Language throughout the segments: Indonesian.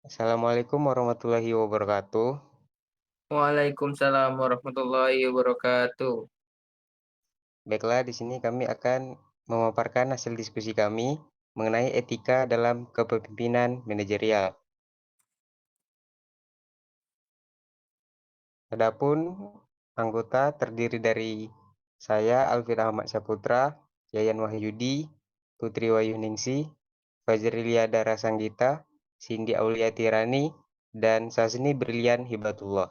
Assalamualaikum warahmatullahi wabarakatuh. Waalaikumsalam warahmatullahi wabarakatuh. Baiklah, di sini kami akan memaparkan hasil diskusi kami mengenai etika dalam kepemimpinan manajerial. Adapun anggota terdiri dari saya, Alvin Ahmad Saputra, Yayan Wahyudi, Putri Wayuningsi, Fajrilia Dara Sanggita, Cindy Auliati Rani, dan Sasni Brilian Hibatullah.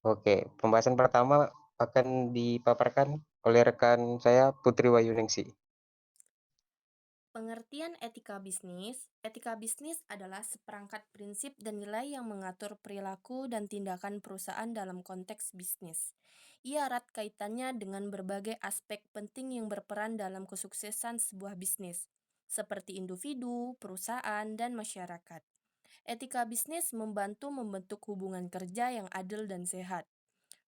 Oke, pembahasan pertama akan dipaparkan oleh rekan saya Putri Wayuningsi. Pengertian etika bisnis. Etika bisnis adalah seperangkat prinsip dan nilai yang mengatur perilaku dan tindakan perusahaan dalam konteks bisnis. Ia erat kaitannya dengan berbagai aspek penting yang berperan dalam kesuksesan sebuah bisnis, seperti individu, perusahaan, dan masyarakat. Etika bisnis membantu membentuk hubungan kerja yang adil dan sehat,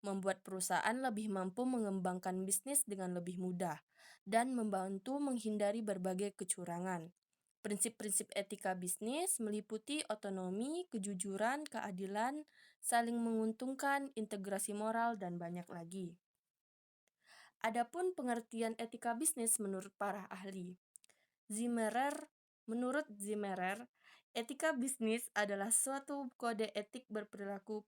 membuat perusahaan lebih mampu mengembangkan bisnis dengan lebih mudah, dan membantu menghindari berbagai kecurangan. Prinsip-prinsip etika bisnis meliputi otonomi, kejujuran, keadilan, saling menguntungkan, integrasi moral, dan banyak lagi. Adapun pengertian etika bisnis menurut para ahli. Menurut Zimmerer, etika bisnis adalah suatu kode etik berperilaku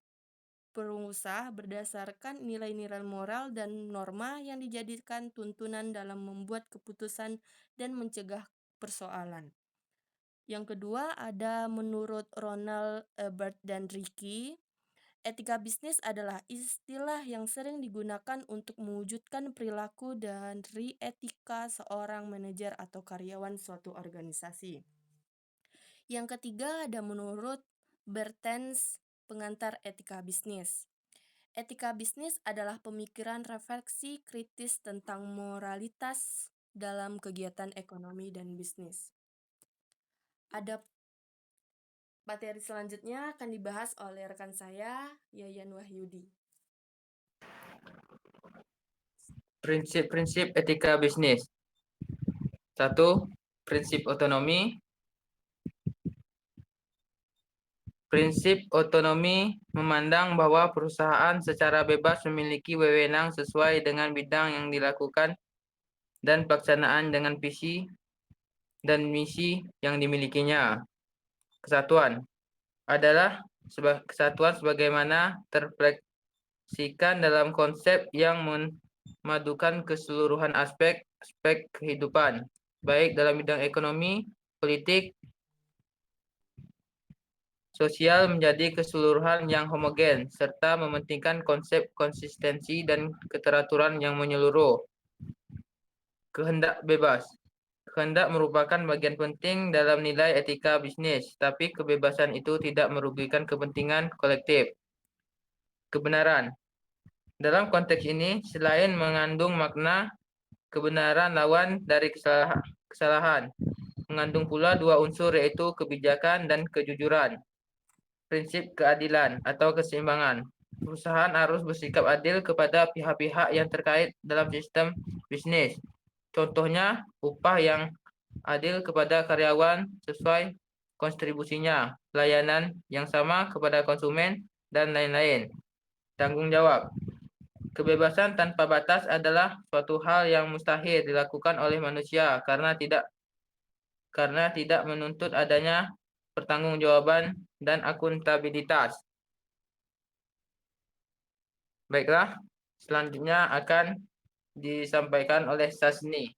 pengusaha berdasarkan nilai-nilai moral dan norma yang dijadikan tuntunan dalam membuat keputusan dan mencegah persoalan. Yang kedua ada menurut Ronald Ebert dan Ricky, etika bisnis adalah istilah yang sering digunakan untuk mewujudkan perilaku dari etika seorang manajer atau karyawan suatu organisasi. Yang ketiga ada menurut Bertens, pengantar etika bisnis. Etika bisnis adalah pemikiran refleksi kritis tentang moralitas dalam kegiatan ekonomi dan bisnis. Ada materi selanjutnya akan dibahas oleh rekan saya, Yayan Wahyudi. Prinsip-prinsip etika bisnis. 1. Prinsip otonomi. Prinsip otonomi memandang bahwa perusahaan secara bebas memiliki wewenang sesuai dengan bidang yang dilakukan dan pelaksanaan dengan visi dan misi yang dimilikinya. Kesatuan adalah kesatuan sebagaimana terfleksikan dalam konsep yang memadukan keseluruhan aspek kehidupan, baik dalam bidang ekonomi, politik, sosial menjadi keseluruhan yang homogen, serta mementingkan konsep konsistensi dan keteraturan yang menyeluruh. Kehendak bebas. Kehendak merupakan bagian penting dalam nilai etika bisnis, tapi kebebasan itu tidak merugikan kepentingan kolektif. Kebenaran. Dalam konteks ini, selain mengandung makna kebenaran lawan dari kesalahan, mengandung pula dua unsur yaitu kebijakan dan kejujuran. Prinsip keadilan atau keseimbangan. Perusahaan harus bersikap adil kepada pihak-pihak yang terkait dalam sistem bisnis. Contohnya, upah yang adil kepada karyawan sesuai kontribusinya, pelayanan yang sama kepada konsumen, dan lain-lain. Tanggung jawab. Kebebasan tanpa batas adalah suatu hal yang mustahil dilakukan oleh manusia karena tidak menuntut adanya pertanggungjawaban dan akuntabilitas. Baiklah, selanjutnya akan disampaikan oleh Sasni.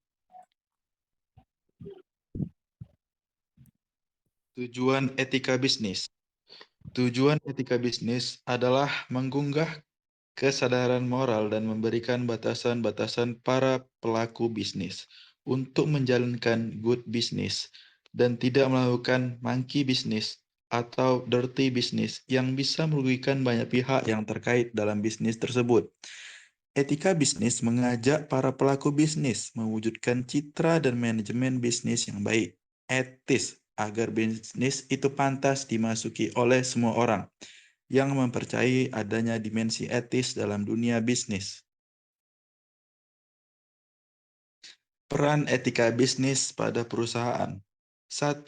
Tujuan etika bisnis. Tujuan etika bisnis adalah menggugah kesadaran moral dan memberikan batasan-batasan para pelaku bisnis untuk menjalankan good business dan tidak melakukan monkey business atau dirty business yang bisa merugikan banyak pihak yang terkait dalam bisnis tersebut. Etika bisnis mengajak para pelaku bisnis mewujudkan citra dan manajemen bisnis yang baik, etis, agar bisnis itu pantas dimasuki oleh semua orang yang mempercayai adanya dimensi etis dalam dunia bisnis. Peran etika bisnis pada perusahaan. 1.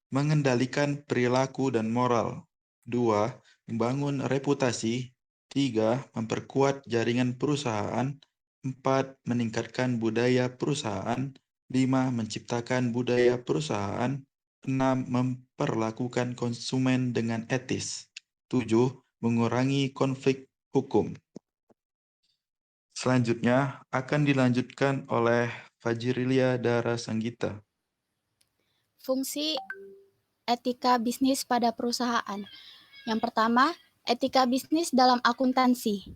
Mengendalikan perilaku dan moral. 2. Membangun reputasi. 3. Memperkuat jaringan perusahaan. 4. Meningkatkan budaya perusahaan. 5. Menciptakan budaya perusahaan. 6. Memperlakukan konsumen dengan etis. 7. Mengurangi konflik hukum. Selanjutnya akan dilanjutkan oleh Fajrilia Dara Sanggita. Fungsi etika bisnis pada perusahaan. Yang pertama, etika bisnis dalam akuntansi.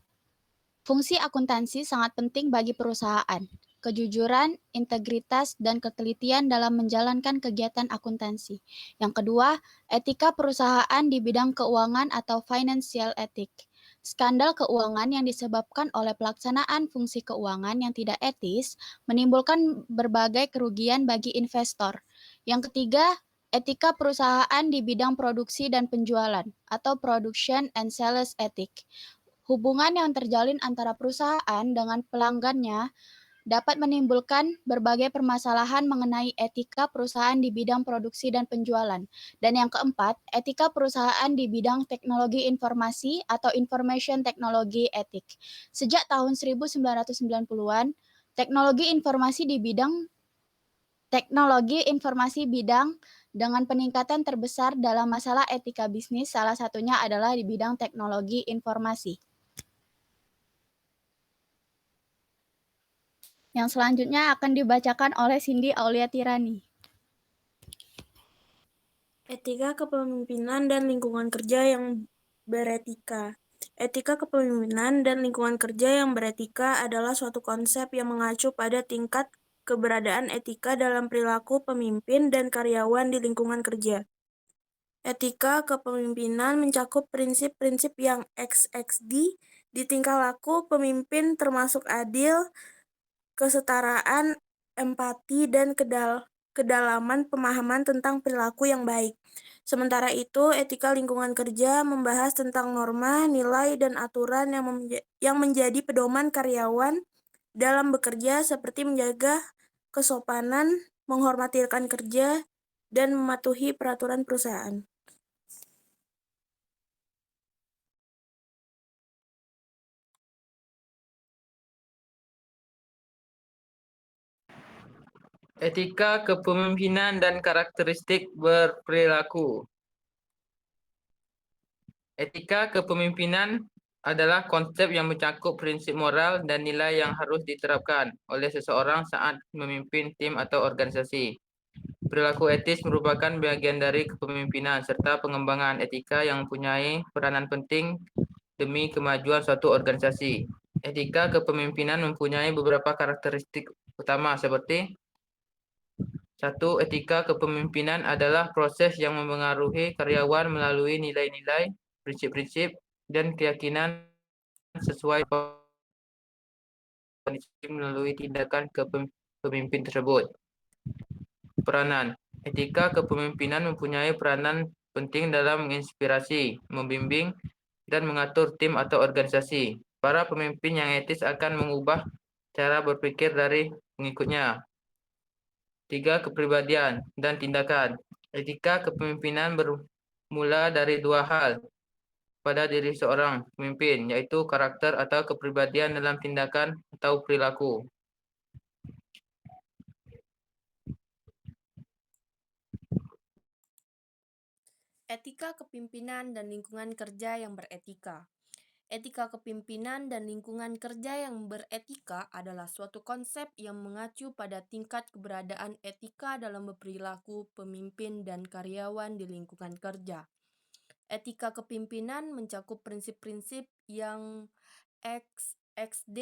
Fungsi akuntansi sangat penting bagi perusahaan. Kejujuran, integritas, dan ketelitian dalam menjalankan kegiatan akuntansi. Yang kedua, etika perusahaan di bidang keuangan atau financial ethics. Skandal keuangan yang disebabkan oleh pelaksanaan fungsi keuangan yang tidak etis menimbulkan berbagai kerugian bagi investor. Yang ketiga, etika perusahaan di bidang produksi dan penjualan atau production and sales ethics. Hubungan yang terjalin antara perusahaan dengan pelanggannya dapat menimbulkan berbagai permasalahan mengenai etika perusahaan di bidang produksi dan penjualan. Dan yang keempat, etika perusahaan di bidang teknologi informasi atau information technology ethics. Sejak tahun 1990-an, teknologi informasi bidang dengan peningkatan terbesar dalam masalah etika bisnis, salah satunya adalah di bidang teknologi informasi. Yang selanjutnya akan dibacakan oleh Cindy Aulia Tirani. Etika kepemimpinan dan lingkungan kerja yang beretika. Etika kepemimpinan dan lingkungan kerja yang beretika adalah suatu konsep yang mengacu pada tingkat keberadaan etika dalam perilaku pemimpin dan karyawan di lingkungan kerja. Etika kepemimpinan mencakup prinsip-prinsip yang XXD di tingkah laku pemimpin termasuk adil, kesetaraan, empati, dan kedalaman pemahaman tentang perilaku yang baik. Sementara itu, etika lingkungan kerja membahas tentang norma, nilai, dan aturan yang menjadi pedoman karyawan dalam bekerja seperti menjaga kesopanan, menghormati rekan kerja, dan mematuhi peraturan perusahaan. Etika kepemimpinan dan karakteristik berperilaku. Etika kepemimpinan adalah konsep yang mencakup prinsip moral dan nilai yang harus diterapkan oleh seseorang saat memimpin tim atau organisasi. Perilaku etis merupakan bagian dari kepemimpinan serta pengembangan etika yang mempunyai peranan penting demi kemajuan suatu organisasi. Etika kepemimpinan mempunyai beberapa karakteristik utama seperti 1. Etika kepemimpinan adalah proses yang memengaruhi karyawan melalui nilai-nilai, prinsip-prinsip, dan keyakinan sesuai kondisi melalui tindakan pemimpin tersebut. Peranan. Etika kepemimpinan mempunyai peranan penting dalam menginspirasi, membimbing, dan mengatur tim atau organisasi. Para pemimpin yang etis akan mengubah cara berpikir dari pengikutnya. 3. Kepribadian dan tindakan. Etika kepemimpinan bermula dari dua hal pada diri seorang pemimpin, yaitu karakter atau kepribadian dalam tindakan atau perilaku. Etika kepemimpinan dan lingkungan kerja yang beretika. Etika kepemimpinan dan lingkungan kerja yang beretika adalah suatu konsep yang mengacu pada tingkat keberadaan etika dalam berperilaku pemimpin dan karyawan di lingkungan kerja. Etika kepemimpinan mencakup prinsip-prinsip yang XXD,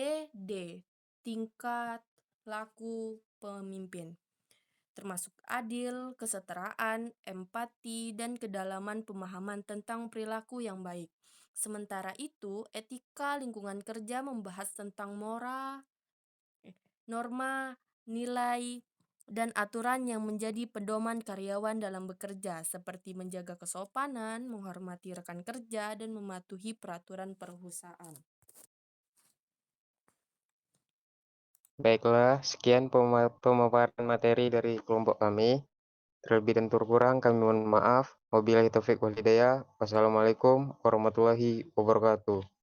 tingkat laku pemimpin, termasuk adil, kesetaraan, empati, dan kedalaman pemahaman tentang perilaku yang baik. Sementara itu, etika lingkungan kerja membahas tentang norma, nilai, dan aturan yang menjadi pedoman karyawan dalam bekerja, seperti menjaga kesopanan, menghormati rekan kerja, dan mematuhi peraturan perusahaan. Baiklah, sekian pemaparan materi dari kelompok kami. Terlebih dan kurang kami mohon maaf. Wabillahi taufik wal hidayah. Wassalamualaikum warahmatullahi wabarakatuh.